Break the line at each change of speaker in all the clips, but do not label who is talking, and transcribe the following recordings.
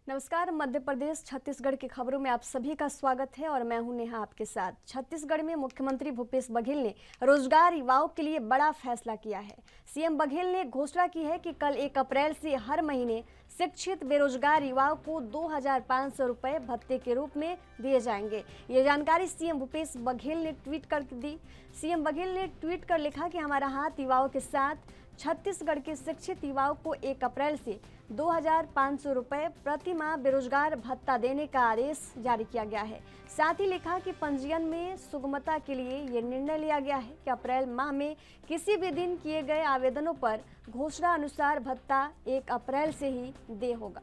नमस्कार। मध्य प्रदेश छत्तीसगढ़ की खबरों में आप सभी का स्वागत है और मैं हूं नेहा आपके साथ। छत्तीसगढ़ में मुख्यमंत्री भूपेश बघेल ने रोजगार युवाओं के लिए बड़ा फैसला किया है। सीएम बघेल ने घोषणा की है कि कल 1 अप्रैल से हर महीने शिक्षित बेरोजगार युवाओं को 2,500 रुपये भत्ते के रूप में दिए जाएंगे। ये जानकारी सीएम भूपेश बघेल ने ट्वीट कर दी। सीएम बघेल ने ट्वीट कर लिखा कि हमारा हाथ युवाओं के साथ। छत्तीसगढ़ के शिक्षित युवाओं को 1 अप्रैल से 2,500 रुपये प्रति माह बेरोजगार भत्ता देने का आदेश जारी किया गया है। साथ ही लिखा कि पंजीयन में सुगमता के लिए ये निर्णय लिया गया है कि अप्रैल माह में किसी भी दिन किए गए आवेदनों पर घोषणा अनुसार भत्ता 1 अप्रैल से ही देय होगा।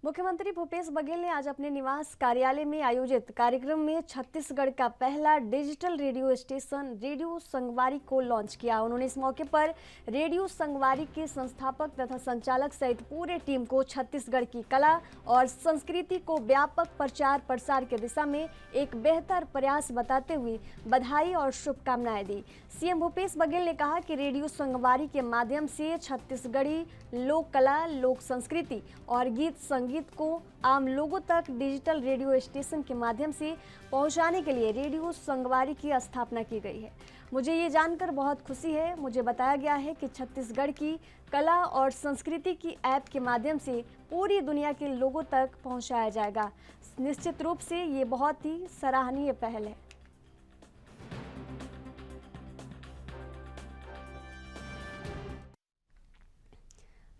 मुख्यमंत्री भूपेश बघेल ने आज अपने निवास कार्यालय में आयोजित कार्यक्रम में छत्तीसगढ़ का पहला डिजिटल रेडियो स्टेशन रेडियो संगवारी को लॉन्च किया। उन्होंने इस मौके पर रेडियो संगवारी के संस्थापक तथा संचालक सहित पूरे टीम को छत्तीसगढ़ की कला और संस्कृति को व्यापक प्रचार प्रसार की दिशा में एक बेहतर प्रयास बताते हुए बधाई और शुभकामनाएं दी। सीएम भूपेश बघेल ने कहा कि रेडियो संगवारी के माध्यम से छत्तीसगढ़ी लोक कला, लोक संस्कृति और गीत संगीत को आम लोगों तक डिजिटल रेडियो स्टेशन के माध्यम से पहुंचाने के लिए रेडियो संगवारी की स्थापना की गई है। मुझे ये जानकर बहुत खुशी है। मुझे बताया गया है कि छत्तीसगढ़ की कला और संस्कृति की ऐप के माध्यम से पूरी दुनिया के लोगों तक पहुंचाया जाएगा। निश्चित रूप से ये बहुत ही सराहनीय पहल है।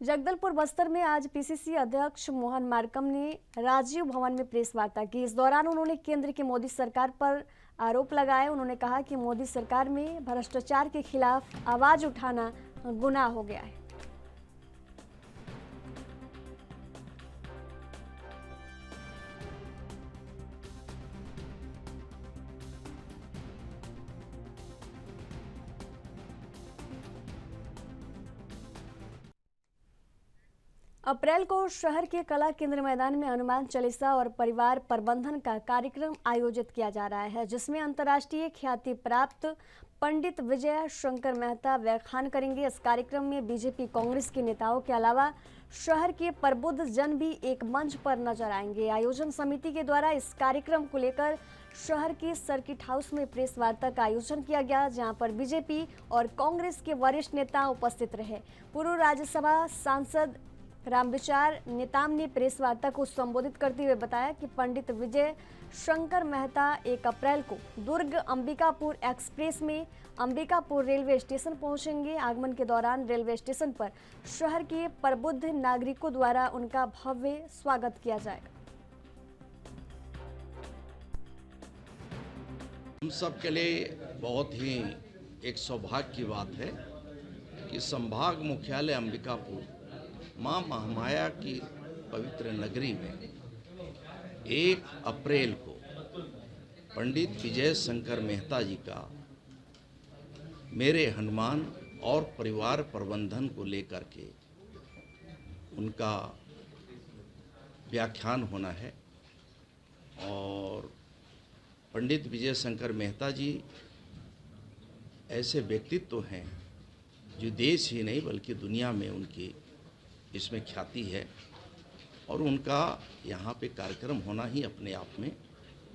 जगदलपुर बस्तर में आज पीसीसी अध्यक्ष मोहन मार्कम ने राजीव भवन में प्रेस वार्ता की। इस दौरान उन्होंने केंद्र की मोदी सरकार पर आरोप लगाए। उन्होंने कहा कि मोदी सरकार में भ्रष्टाचार के खिलाफ आवाज उठाना गुनाह हो गया है। अप्रैल को शहर के कला केंद्र मैदान में हनुमान चालीसा और परिवार प्रबंधन का कार्यक्रम आयोजित किया जा रहा है, जिसमें अंतर्राष्ट्रीय ख्याति प्राप्त पंडित विजय शंकर मेहता व्याख्यान करेंगे। इस कार्यक्रम में बीजेपी कांग्रेस के नेताओं के अलावा शहर के प्रबुद्ध जन भी एक मंच पर नजर आएंगे। आयोजन समिति के द्वारा इस कार्यक्रम को लेकर शहर के सर्किट हाउस में प्रेस वार्ता का आयोजन किया गया, जहां पर बीजेपी और कांग्रेस के वरिष्ठ नेता उपस्थित रहे। पूर्व राज्यसभा सांसद रामविचार नेताम ने प्रेस वार्ता को संबोधित करते हुए बताया कि पंडित विजय शंकर मेहता 1 अप्रैल को दुर्ग अंबिकापुर एक्सप्रेस में अंबिकापुर रेलवे स्टेशन पहुंचेंगे। आगमन के दौरान रेलवे स्टेशन पर शहर के प्रबुद्ध नागरिकों द्वारा उनका भव्य स्वागत किया जाएगा।
हम सब के लिए बहुत ही एक सौभाग्य की बात है कि संभाग मुख्यालय अंबिकापुर माँ महामाया की पवित्र नगरी में 1 अप्रैल को पंडित विजय शंकर मेहता जी का मेरे हनुमान और परिवार प्रबंधन को लेकर के उनका व्याख्यान होना है। और पंडित विजय शंकर मेहता जी ऐसे व्यक्तित्व हैं जो देश ही नहीं बल्कि दुनिया में उनकी इसमें ख्याति है, और उनका यहाँ पे कार्यक्रम होना ही अपने आप में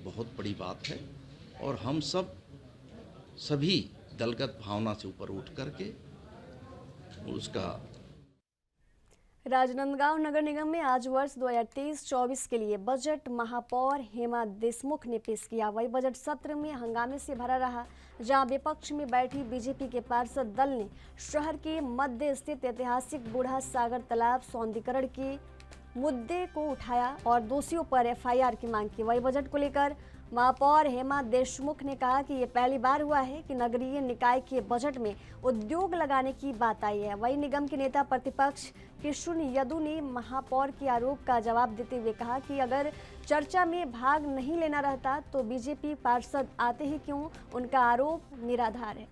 बहुत बड़ी बात है। और हम सभी दलगत भावना से ऊपर उठ करके उसका
राजनांदगांव नगर निगम में आज वर्ष 2023-24 के लिए बजट महापौर हेमा देशमुख ने पेश किया। वही बजट सत्र में हंगामे से भरा रहा, जहां विपक्ष में बैठी बीजेपी के पार्षद दल ने शहर के मध्य स्थित ऐतिहासिक बूढ़ा सागर तालाब सौंदर्यीकरण के मुद्दे को उठाया और दोषियों पर एफआईआर की मांग की। वही बजट को लेकर महापौर हेमा देशमुख ने कहा कि ये पहली बार हुआ है कि नगरीय निकाय के बजट में उद्योग लगाने की बात आई है। वही निगम के नेता प्रतिपक्ष किशुन यदु ने महापौर के आरोप का जवाब देते हुए कहा कि अगर चर्चा में भाग नहीं लेना रहता तो बीजेपी पार्षद आते ही क्यों, उनका आरोप निराधार है।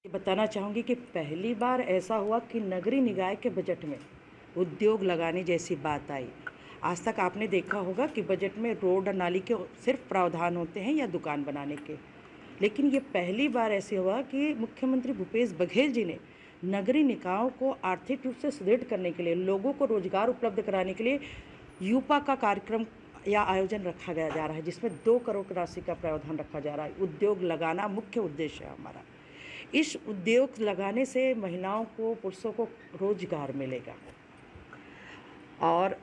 बताना चाहूँगी कि पहली बार ऐसा हुआ कि नगरीय निकाय के बजट में उद्योग लगाने जैसी बात आई। आज तक आपने देखा होगा कि बजट में रोड और नाली के सिर्फ प्रावधान होते हैं या दुकान बनाने के, लेकिन ये पहली बार ऐसे हुआ कि मुख्यमंत्री भूपेश बघेल जी ने नगरीय निकायों को आर्थिक रूप से सुदृढ़ करने के लिए, लोगों को रोजगार उपलब्ध कराने के लिए यूपा का कार्यक्रम या आयोजन रखा गया जा रहा है, जिसमें 2 करोड़ की राशि का प्रावधान रखा जा रहा है। उद्योग लगाना मुख्य उद्देश्य है हमारा। इस उद्योग लगाने से महिलाओं को, पुरुषों को रोजगार मिलेगा और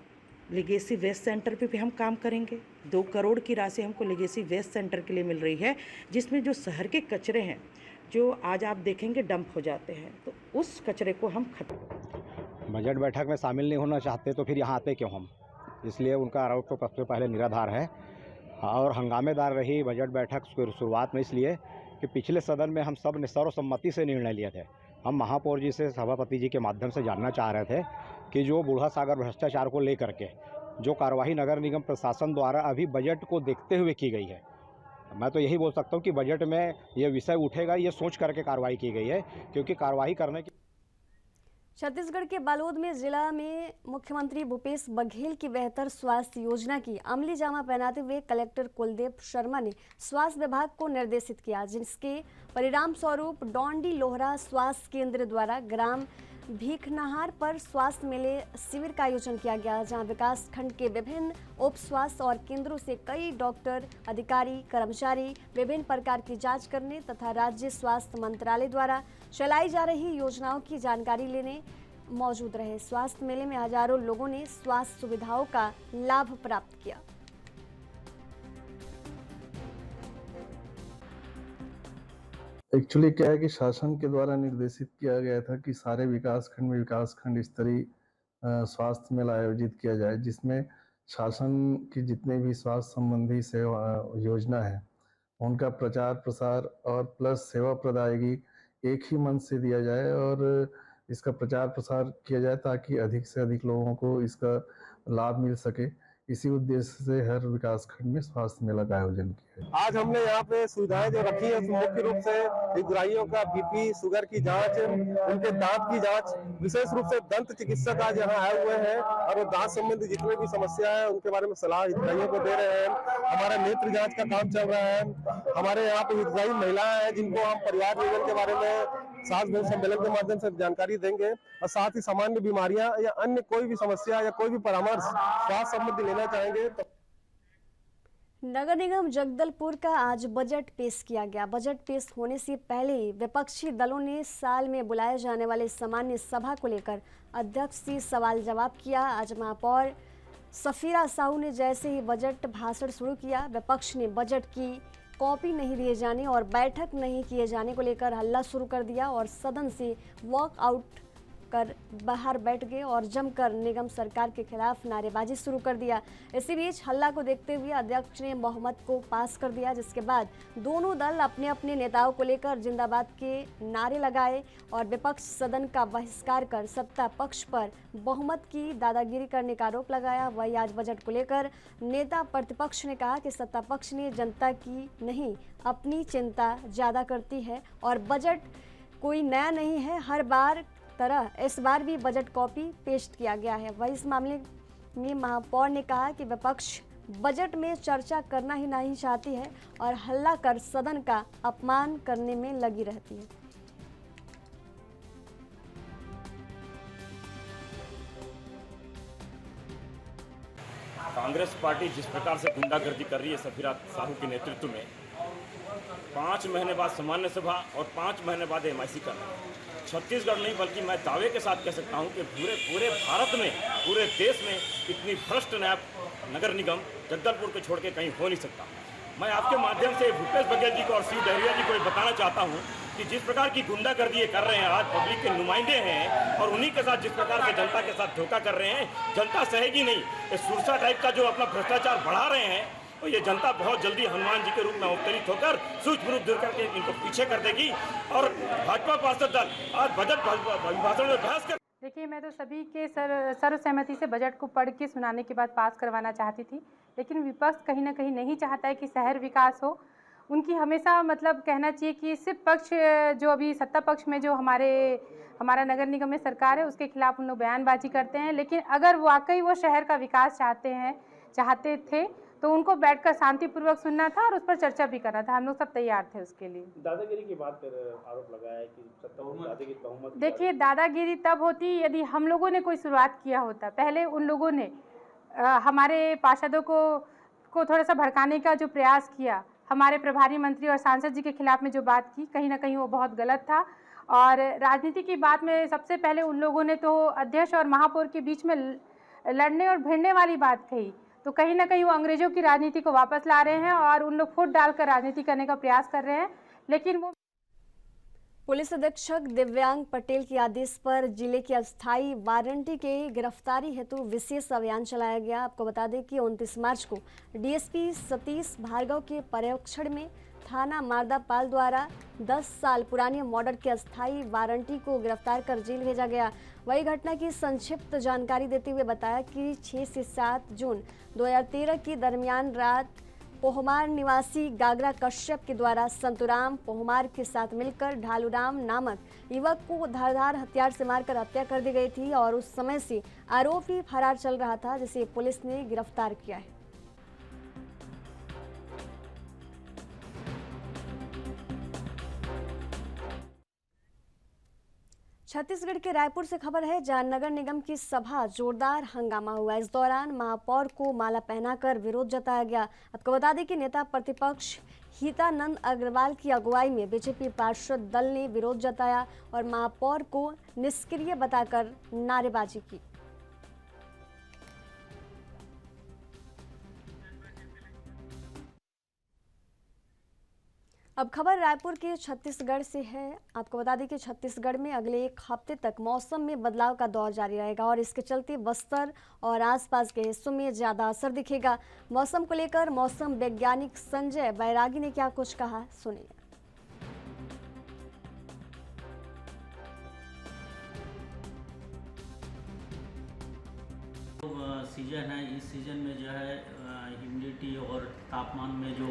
लेगेसी वेस्ट सेंटर पे भी हम काम करेंगे। 2 करोड़ की राशि हमको लेगेसी वेस्ट सेंटर के लिए मिल रही है, जिसमें जो शहर के कचरे हैं, जो आज आप देखेंगे डंप हो जाते हैं, तो उस कचरे को हम खत्म।
बजट बैठक में शामिल नहीं होना चाहते तो फिर यहाँ आते क्यों हम? इसलिए उनका आरोप तो सबसे पहले निराधार है और हंगामेदार रही बजट बैठक शुरुआत में, इसलिए कि पिछले सदन में हम सब ने सर्वसम्मति से निर्णय लिए थे। हम महापौर जी से, सभापति जी के माध्यम से जानना चाह रहे थे कि जो बूढ़ा सागर भ्रष्टाचार को लेकर के जो कार्रवाई नगर निगम प्रशासन द्वारा अभी बजट को देखते हुए की गई है, मैं तो यही बोल सकता हूँ कि बजट में ये विषय उठेगा, ये सोच करके कार्रवाई की गई है, क्योंकि कार्रवाई करने की।
छत्तीसगढ़ के बालोद में जिला में मुख्यमंत्री भूपेश बघेल की बेहतर स्वास्थ्य योजना की अमली जामा पहनाते हुए कलेक्टर कुलदेव शर्मा ने स्वास्थ्य विभाग को निर्देशित किया, जिसके परिणाम स्वरूप डोंडी लोहरा स्वास्थ्य केंद्र द्वारा ग्राम भीखनाहार पर स्वास्थ्य मेले शिविर का आयोजन किया गया, जहां विकास खंड के विभिन्न उप स्वास्थ्य और केंद्रों से कई डॉक्टर, अधिकारी, कर्मचारी विभिन्न प्रकार की जांच करने तथा राज्य स्वास्थ्य मंत्रालय द्वारा चलाई जा रही योजनाओं की जानकारी लेने मौजूद रहे। स्वास्थ्य मेले में हजारों लोगों ने स्वास्थ्य सुविधाओं का लाभ प्राप्त किया।
एक्चुअली क्या है कि शासन के द्वारा निर्देशित किया गया था कि सारे विकासखंड में विकासखंड स्तरीय स्वास्थ्य मेला आयोजित किया जाए, जिसमें शासन की जितने भी स्वास्थ्य संबंधी सेवा योजना है उनका प्रचार प्रसार और प्लस सेवा प्रदायगी एक ही मंच से दिया जाए और इसका प्रचार प्रसार किया जाए ताकि अधिक से अधिक लोगों को इसका लाभ मिल सके। इसी उद्देश्य से हर विकासखंड में स्वास्थ्य मेला का आयोजन किया है।
आज हमने यहाँ पे सुविधाएं जो रखी है मुख्य रूप से हितग्राहियों का बीपी, शुगर की जांच, उनके दांत की जांच, विशेष रूप से दंत चिकित्सक आज यहाँ आए हुए हैं और वो दांत संबंधी जितने भी समस्या है उनके बारे में सलाह हितग्राहियों को दे रहे हैं। हमारा नेत्र जांच का काम चल रहा है। हमारे यहाँ पे हितग्राही महिलाएं हैं जिनको हम परिवार नियोजन के बारे में सास बहू सम्मेलन के माध्यम से जानकारी देंगे और साथ ही सामान्य बीमारियां या अन्य कोई भी समस्या या कोई भी परामर्श स्वास्थ्य संबंधी लेना चाहेंगे तो।
नगर निगम जगदलपुर का आज बजट पेश किया गया। बजट पेश होने से पहले ही विपक्षी दलों ने साल में बुलाए जाने वाले सामान्य सभा को लेकर अध्यक्ष से सवाल जवाब किया। आज महापौर सफीरा साहू ने जैसे ही बजट भाषण शुरू किया, विपक्ष ने बजट की कॉपी नहीं दिए जाने और बैठक नहीं किए जाने को लेकर हल्ला शुरू कर दिया और सदन से वॉकआउट कर बाहर बैठ गए और जमकर निगम सरकार के खिलाफ नारेबाजी शुरू कर दिया। इसी बीच हल्ला को देखते हुए अध्यक्ष ने बहुमत को पास कर दिया, जिसके बाद दोनों दल अपने अपने नेताओं को लेकर जिंदाबाद के नारे लगाए और विपक्ष सदन का बहिष्कार कर सत्ता पक्ष पर बहुमत की दादागिरी करने का आरोप लगाया। वही आज बजट को लेकर नेता प्रतिपक्ष ने कहा कि सत्ता पक्ष ने जनता की नहीं अपनी चिंता ज़्यादा करती है और बजट कोई नया नहीं है, हर बार तरह इस बार भी बजट कॉपी पेश किया गया है। वही इस मामले में महापौर ने कहा कि विपक्ष बजट में चर्चा करना ही नहीं चाहती है और हल्ला कर सदन का अपमान करने में लगी रहती है।
कांग्रेस पार्टी जिस प्रकार से गुंडागर्दी कर रही है सफीरा साहू के नेतृत्व में, 5 महीने बाद सामान्य सभा और 5 महीने बाद एमआईसी करना, छत्तीसगढ़ नहीं बल्कि मैं दावे के साथ कह सकता हूं कि पूरे भारत में, पूरे देश में इतनी भ्रष्ट नगर निगम जगदलपुर को छोड़ के कहीं हो नहीं सकता। मैं आपके माध्यम से भूपेश बघेल जी को और शिव डहरिया जी को ये बताना चाहता हूं कि जिस प्रकार की गुंडागर्दी ये कर रहे हैं, आज पब्लिक के नुमाइंदे हैं और उन्हीं के साथ जिस प्रकार से जनता के साथ धोखा कर रहे हैं, जनता सहेगी नहीं। ये सुरसा टाइप का जो अपना भ्रष्टाचार बढ़ा रहे हैं, तो ये जनता बहुत जल्दी हनुमान जी के रूप में अवतरित होकर सूक्ष्म रूप दूर करके इनको पीछे कर देगी। और भाजपा पार्षद दल आज बजट भाषण में बहस कर।
देखिए, मैं तो सभी के सर्वसहमति से बजट को पढ़ के सुनाने के बाद पास करवाना चाहती थी, लेकिन विपक्ष कहीं ना कहीं नहीं चाहता है कि शहर विकास हो उनकी हमेशा मतलब कहना चाहिए कि सिर्फ पक्ष जो अभी सत्ता पक्ष में जो हमारा नगर निगम में सरकार है उसके खिलाफ उन लोग बयानबाजी करते हैं, लेकिन अगर वाकई वो शहर का विकास चाहते थे तो उनको बैठकर शांतिपूर्वक सुनना था और उस पर चर्चा भी करना था। हम लोग सब तैयार थे उसके लिए।
दादागिरी की बात पर आरोप लगाया है कि सत्ता में दादागिरी बहुमत।
देखिए, दादागिरी तब होती यदि हम लोगों ने कोई शुरुआत किया होता। पहले उन लोगों ने हमारे पार्षदों को थोड़ा सा भड़काने का जो प्रयास किया, हमारे प्रभारी मंत्री और सांसद जी के खिलाफ में जो बात की, कहीं ना कहीं वो बहुत गलत था। और राजनीति की बात में सबसे पहले उन लोगों ने तो अध्यक्ष और महापौर के बीच में लड़ने और भिड़ने वाली बात कही, तो कहीं ना कहीं वो अंग्रेजों की राजनीति को वापस ला रहे हैं और उन लोग फुट डालकर राजनीति करने का प्रयास कर रहे हैं। लेकिन वो
पुलिस अधीक्षक दिव्यांग पटेल के आदेश पर जिले के अस्थायी वारंटी के गिरफ्तारी हेतु विशेष अभियान चलाया गया। आपको बता दें कि 29 मार्च को डीएसपी सतीश भार्गव के पर्यवेक्षण में थाना मारदापाल द्वारा 10 साल पुरानी मॉडल के अस्थायी वारंटी को गिरफ्तार कर जेल भेजा गया। वही घटना की संक्षिप्त जानकारी देते हुए बताया कि 6 से 7 जून 2013 की दरमियान रात पोहमार निवासी गागरा कश्यप के द्वारा संतुराम पोहमार के साथ मिलकर ढालूराम नामक युवक को धारदार हथियार से मारकर हत्या कर दी गई थी और उस समय से आरोपी फरार चल रहा था, जिसे पुलिस ने गिरफ्तार किया है। छत्तीसगढ़ के रायपुर से खबर है, जहां नगर निगम की सभा जोरदार हंगामा हुआ। इस दौरान महापौर को माला पहनाकर विरोध जताया गया। आपको बता दें कि नेता प्रतिपक्ष हितानंद अग्रवाल की अगुवाई में बीजेपी पार्षद दल ने विरोध जताया और महापौर को निष्क्रिय बताकर नारेबाजी की। अब खबर रायपुर के छत्तीसगढ़ से है। आपको बता दें कि छत्तीसगढ़ में अगले 1 हफ्ते तक मौसम में बदलाव का दौर जारी रहेगा और इसके चलते बस्तर और आसपास के हिस्सों में ज़्यादा असर दिखेगा। मौसम को लेकर मौसम वैज्ञानिक संजय बैरागी ने क्या कुछ कहा, सुनिए।
सीजन है, इस सीजन में जो है ह्यूमिडिटी और तापमान में जो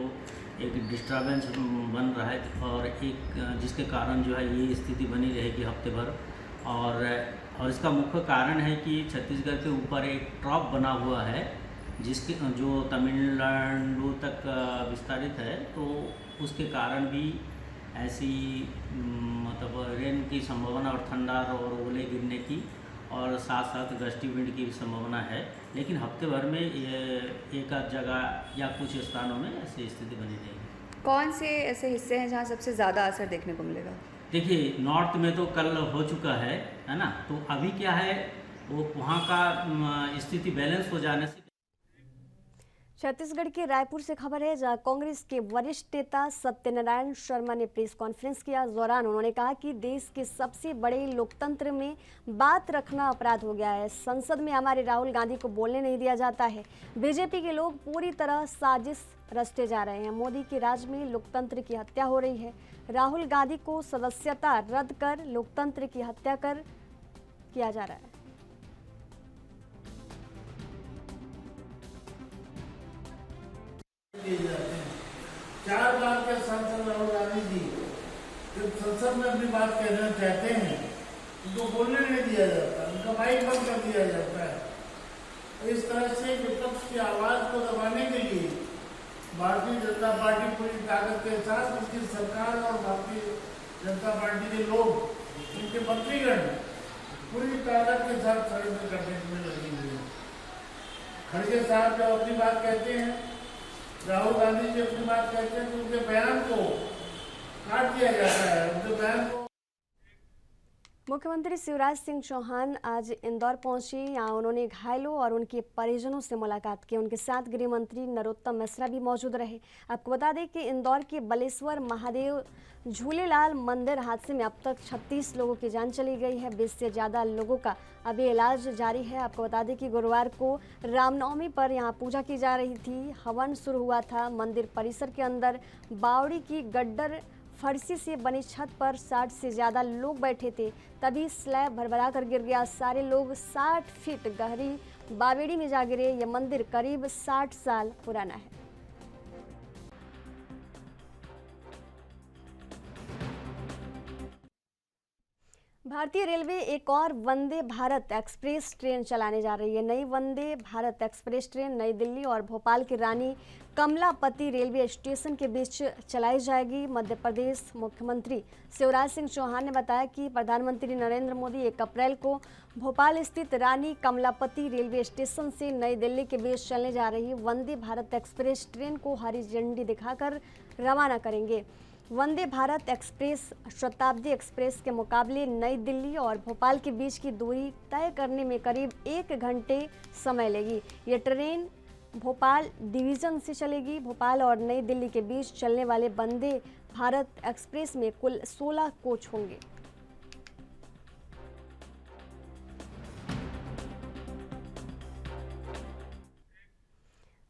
एक डिस्टर्बेंस बन रहा है और एक जिसके कारण जो है ये स्थिति बनी रहेगी हफ्ते भर। और इसका मुख्य कारण है कि छत्तीसगढ़ के ऊपर एक ट्रॉप बना हुआ है जिसके जो तमिलनाडु तक विस्तारित है, तो उसके कारण भी ऐसी मतलब रेन की संभावना और ठंडा और ओले गिरने की और साथ साथ गस्टी विंड की भी संभावना है। लेकिन हफ्ते भर में ये एक आध जगह या कुछ स्थानों में ऐसी स्थिति बनी रहेगी।
कौन से ऐसे हिस्से हैं जहां सबसे ज़्यादा असर देखने को मिलेगा?
देखिए, नॉर्थ में तो कल हो चुका है ना, तो अभी क्या है वो वहाँ का स्थिति बैलेंस हो जाने से।
छत्तीसगढ़ के रायपुर से खबर है, जहां कांग्रेस के वरिष्ठ नेता सत्यनारायण शर्मा ने प्रेस कॉन्फ्रेंस किया। इस दौरान उन्होंने कहा कि देश के सबसे बड़े लोकतंत्र में बात रखना अपराध हो गया है। संसद में हमारे राहुल गांधी को बोलने नहीं दिया जाता है। बीजेपी के लोग पूरी तरह साजिश रचते जा रहे हैं। मोदी के राज में लोकतंत्र की हत्या हो रही है। राहुल गांधी को सदस्यता रद्द कर लोकतंत्र की हत्या किया जा रहा है।
चार बार के सांसद राहुल गांधी जी जब संसद में अपनी बात कहना चाहते हैं उनको बोलने नहीं दिया जाता, उनका माइक बंद कर दिया जाता है। इस तरह से विपक्ष की आवाज को दबाने के लिए भारतीय जनता पार्टी पूरी ताकत के साथ, उसकी सरकार और भारतीय जनता पार्टी के लोग, उनके मंत्रीगण पूरी ताकत के साथ षड्यंत्र करने में लगी हुई है। खड़गे साहब जब अपनी बात कहते हैं, राहुल गांधी जी अपनी बात कहते हैं, तो उनके बयान को काट दिया जाता है, उनके बयान को।
मुख्यमंत्री शिवराज सिंह चौहान आज इंदौर पहुंचे। यहाँ उन्होंने घायलों और उनके परिजनों से मुलाकात की। उनके साथ गृह मंत्री नरोत्तम मिश्रा भी मौजूद रहे। आपको बता दें कि इंदौर के बलेश्वर महादेव झूलेलाल मंदिर हादसे में अब तक 36 लोगों की जान चली गई है। 20 से ज़्यादा लोगों का अभी इलाज जारी है। आपको बता दें कि गुरुवार को रामनवमी पर यहाँ पूजा की जा रही थी। हवन शुरू हुआ था। मंदिर परिसर के अंदर बावड़ी की गड्ढर फर्शी से बनी छत पर 60 से ज़्यादा लोग बैठे थे, तभी स्लैब भरभरा कर गिर गया। सारे लोग 60 फीट गहरी बावड़ी में जा गिरे। यह मंदिर करीब 60 साल पुराना है। भारतीय रेलवे एक और वंदे भारत एक्सप्रेस ट्रेन चलाने जा रही है। नई वंदे भारत एक्सप्रेस ट्रेन नई दिल्ली और भोपाल के रानी कमलापति रेलवे स्टेशन के बीच चलाई जाएगी। मध्य प्रदेश मुख्यमंत्री शिवराज सिंह चौहान ने बताया कि प्रधानमंत्री नरेंद्र मोदी 1 अप्रैल को भोपाल स्थित रानी कमलापति रेलवे स्टेशन से नई दिल्ली के बीच चलने जा रही वंदे भारत एक्सप्रेस ट्रेन को हरी झंडी दिखाकर रवाना करेंगे। वंदे भारत एक्सप्रेस शताब्दी एक्सप्रेस के मुकाबले नई दिल्ली और भोपाल के बीच की दूरी तय करने में करीब 1 घंटे समय लेगी। ये ट्रेन भोपाल डिवीज़न से चलेगी। भोपाल और नई दिल्ली के बीच चलने वाले वंदे भारत एक्सप्रेस में कुल 16 कोच होंगे।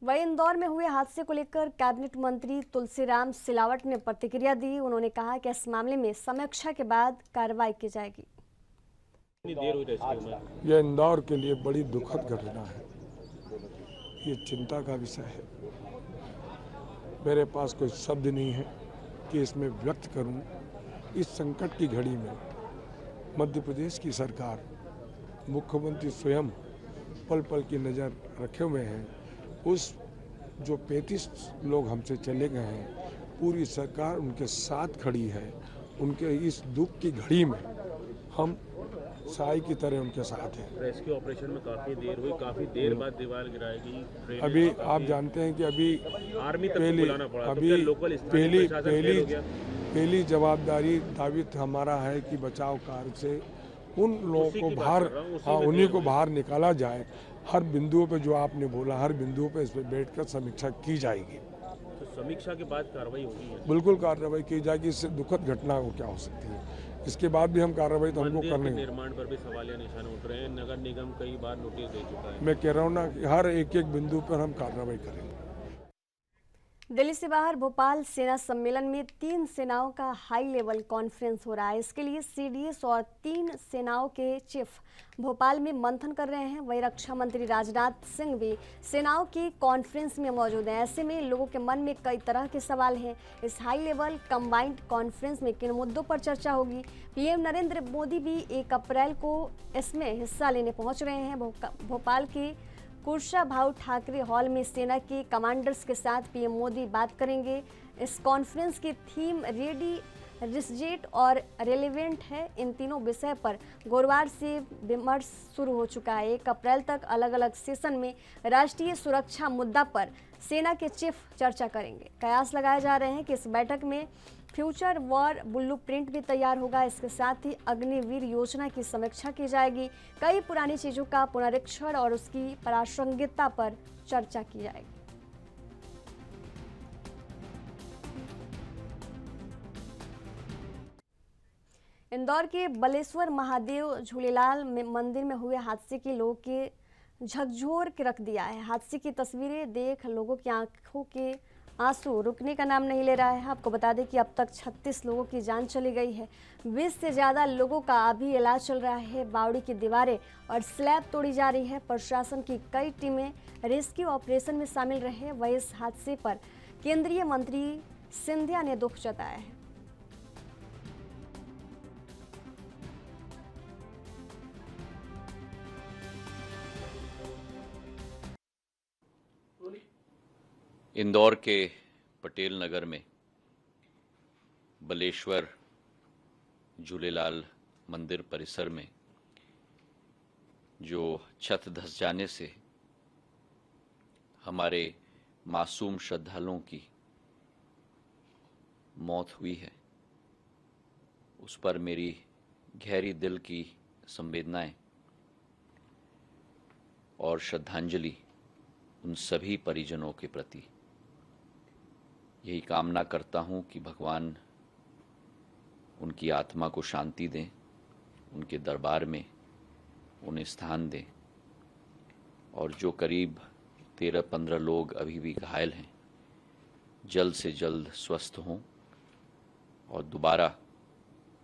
वहीं इंदौर में हुए हादसे को लेकर कैबिनेट मंत्री तुलसीराम सिलावट ने प्रतिक्रिया दी। उन्होंने कहा कि इस मामले में समीक्षा के बाद कार्रवाई की जाएगी।
यह इंदौर के लिए बड़ी दुखद घटना है, ये चिंता का विषय है। मेरे पास कोई शब्द नहीं है कि इसमें व्यक्त करूं। इस संकट की घड़ी में मध्य प्रदेश की सरकार, मुख्यमंत्री स्वयं पल पल की नज़र रखे हुए हैं। उस जो 35 लोग हमसे चले गए हैं, पूरी सरकार उनके साथ खड़ी है। उनके इस दुख की घड़ी में हम साई की तरह उनके साथ हैं।
रेस्क्यू ऑपरेशन में काफ़ी देर हुई, काफ़ी देर बाद दीवार गिराई गई।
अभी आप जानते हैं कि अभी
आर्मी तक बुलाना पड़ा,
अभी
तो लोकल
पहली जवाबदारी दावित हमारा है कि बचाव कार्य से उन लोगों को बाहर, उन्हीं को बाहर निकाला जाए। हर बिंदुओं पे जो आपने बोला, हर बिंदुओं पे इस पर बैठकर समीक्षा की जाएगी।
तो समीक्षा के बाद कार्रवाई होगी?
बिल्कुल कार्रवाई की जाएगी। इससे दुखद घटना को क्या हो सकती है, इसके बाद भी हम कार्रवाई तो हमको करनी है।
निर्माण पर भी सवालिया निशान उठ रहे हैं। नगर निगम कई बार नोटिस दे चुका है।
मैं कह रहा हूँ ना कि हर एक बिंदु पर हम कार्रवाई करेंगे।
दिल्ली से बाहर भोपाल सेना सम्मेलन में 3 सेनाओं का हाई लेवल कॉन्फ्रेंस हो रहा है। इसके लिए सीडीएस और 3 सेनाओं के चीफ भोपाल में मंथन कर रहे हैं। वहीं रक्षा मंत्री राजनाथ सिंह भी सेनाओं की कॉन्फ्रेंस में मौजूद हैं। ऐसे में लोगों के मन में कई तरह के सवाल हैं। इस हाई लेवल कंबाइंड कॉन्फ्रेंस में किन मुद्दों पर चर्चा होगी? पीएम नरेंद्र मोदी भी 1 अप्रैल को इसमें हिस्सा लेने पहुंच रहे हैं। भोपाल के कुशाभाऊ ठाकरे हॉल में सेना के कमांडर्स के साथ पीएम मोदी बात करेंगे। इस कॉन्फ्रेंस की थीम रेडी, रिसजेट और रेलेवेंट है। इन तीनों विषय पर गुरुवार से विमर्श शुरू हो चुका है। 1 अप्रैल तक अलग अलग सेशन में राष्ट्रीय सुरक्षा मुद्दा पर सेना के चीफ चर्चा करेंगे। कयास लगाए जा रहे हैं कि इस बैठक में फ्यूचर वॉर ब्लूप्रिंट भी तैयार होगा। इसके साथ ही अग्निवीर योजना की समीक्षा की जाएगी। कई पुरानी चीज़ों का पुनरीक्षण और उसकी प्रासंगिकता पर चर्चा की जाएगी। इंदौर के बलेश्वर महादेव झूलेलाल मंदिर में हुए हादसे के लोगों के झकझोर के रख दिया है। हादसे की तस्वीरें देख लोगों की आंखों के आंसू रुकने का नाम नहीं ले रहा है। आपको बता दें कि अब तक 36 लोगों की जान चली गई है। 20 से ज़्यादा लोगों का अभी इलाज चल रहा है। बावड़ी की दीवारें और स्लैब तोड़ी जा रही है। प्रशासन की कई टीमें रेस्क्यू ऑपरेशन में शामिल रहे। वहीं इस हादसे पर केंद्रीय मंत्री सिंधिया ने दुख जताया है।
इंदौर के पटेल नगर में बलेश्वर झूलेलाल मंदिर परिसर में जो छत धंस जाने से हमारे मासूम श्रद्धालुओं की मौत हुई है, उस पर मेरी गहरी दिल की संवेदनाएं और श्रद्धांजलि उन सभी परिजनों के प्रति। यही कामना करता हूं कि भगवान उनकी आत्मा को शांति दें, उनके दरबार में उन्हें स्थान दें, और जो करीब 13-15 लोग अभी भी घायल हैं जल्द से जल्द स्वस्थ हों और दोबारा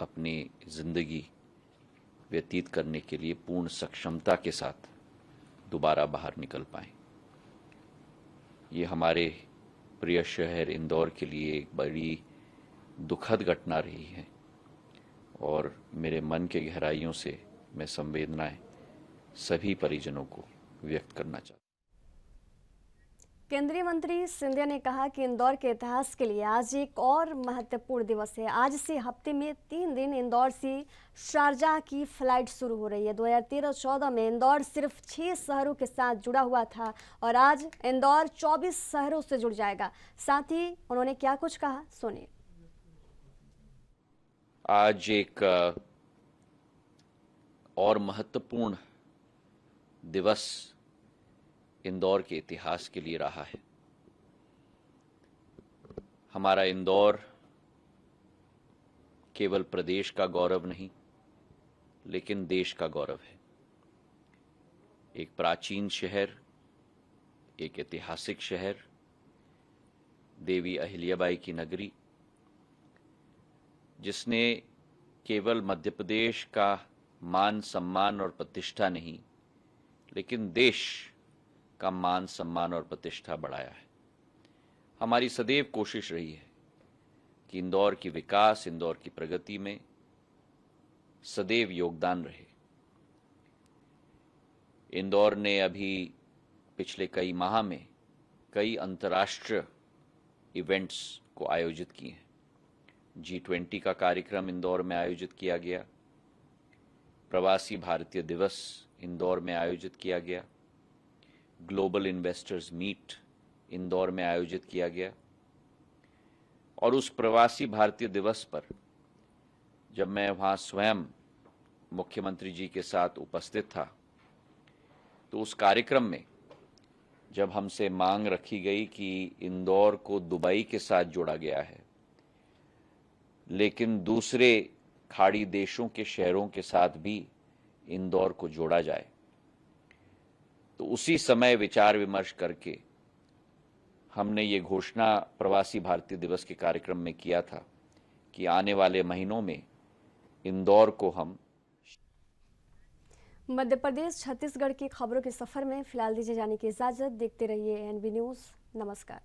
अपनी ज़िंदगी व्यतीत करने के लिए पूर्ण सक्षमता के साथ दोबारा बाहर निकल पाएं। ये हमारे प्रिय शहर इंदौर के लिए एक बड़ी दुखद घटना रही है और मेरे मन के गहराइयों से मैं संवेदनाएं सभी परिजनों को व्यक्त करना चाहता हूं।
केंद्रीय मंत्री सिंधिया ने कहा कि इंदौर के इतिहास के लिए आज एक और महत्वपूर्ण दिवस है। आज से हफ्ते में 3 दिन इंदौर से शारजाह की फ्लाइट शुरू हो रही है। 2013-14 में इंदौर सिर्फ 6 शहरों के साथ जुड़ा हुआ था और आज इंदौर 24 शहरों से जुड़ जाएगा। साथ ही उन्होंने क्या कुछ कहा, सुनिए।
आज एक और महत्वपूर्ण दिवस इंदौर के इतिहास के लिए रहा है। हमारा इंदौर केवल प्रदेश का गौरव नहीं, लेकिन देश का गौरव है। एक प्राचीन शहर, एक ऐतिहासिक शहर, देवी अहिल्याबाई की नगरी, जिसने केवल मध्य प्रदेश का मान सम्मान और प्रतिष्ठा नहीं, लेकिन देश का मान सम्मान और प्रतिष्ठा बढ़ाया है। हमारी सदैव कोशिश रही है कि इंदौर की विकास, इंदौर की प्रगति में सदैव योगदान रहे। इंदौर ने अभी पिछले कई माह में कई अंतर्राष्ट्रीय इवेंट्स को आयोजित किए हैं। G20 का कार्यक्रम इंदौर में आयोजित किया गया, प्रवासी भारतीय दिवस इंदौर में आयोजित किया गया, ग्लोबल इन्वेस्टर्स मीट इंदौर में आयोजित किया गया। और उस प्रवासी भारतीय दिवस पर जब मैं वहाँ स्वयं मुख्यमंत्री जी के साथ उपस्थित था, तो उस कार्यक्रम में जब हमसे मांग रखी गई कि इंदौर को दुबई के साथ जोड़ा गया है, लेकिन दूसरे खाड़ी देशों के शहरों के साथ भी इंदौर को जोड़ा जाए, तो उसी समय विचार विमर्श करके हमने ये घोषणा प्रवासी भारतीय दिवस के कार्यक्रम में किया था कि आने वाले महीनों में इंदौर को हम
मध्य प्रदेश छत्तीसगढ़ की खबरों के सफर में फिलहाल दीजिए जाने की इजाजत। देखते रहिए NB न्यूज़। नमस्कार।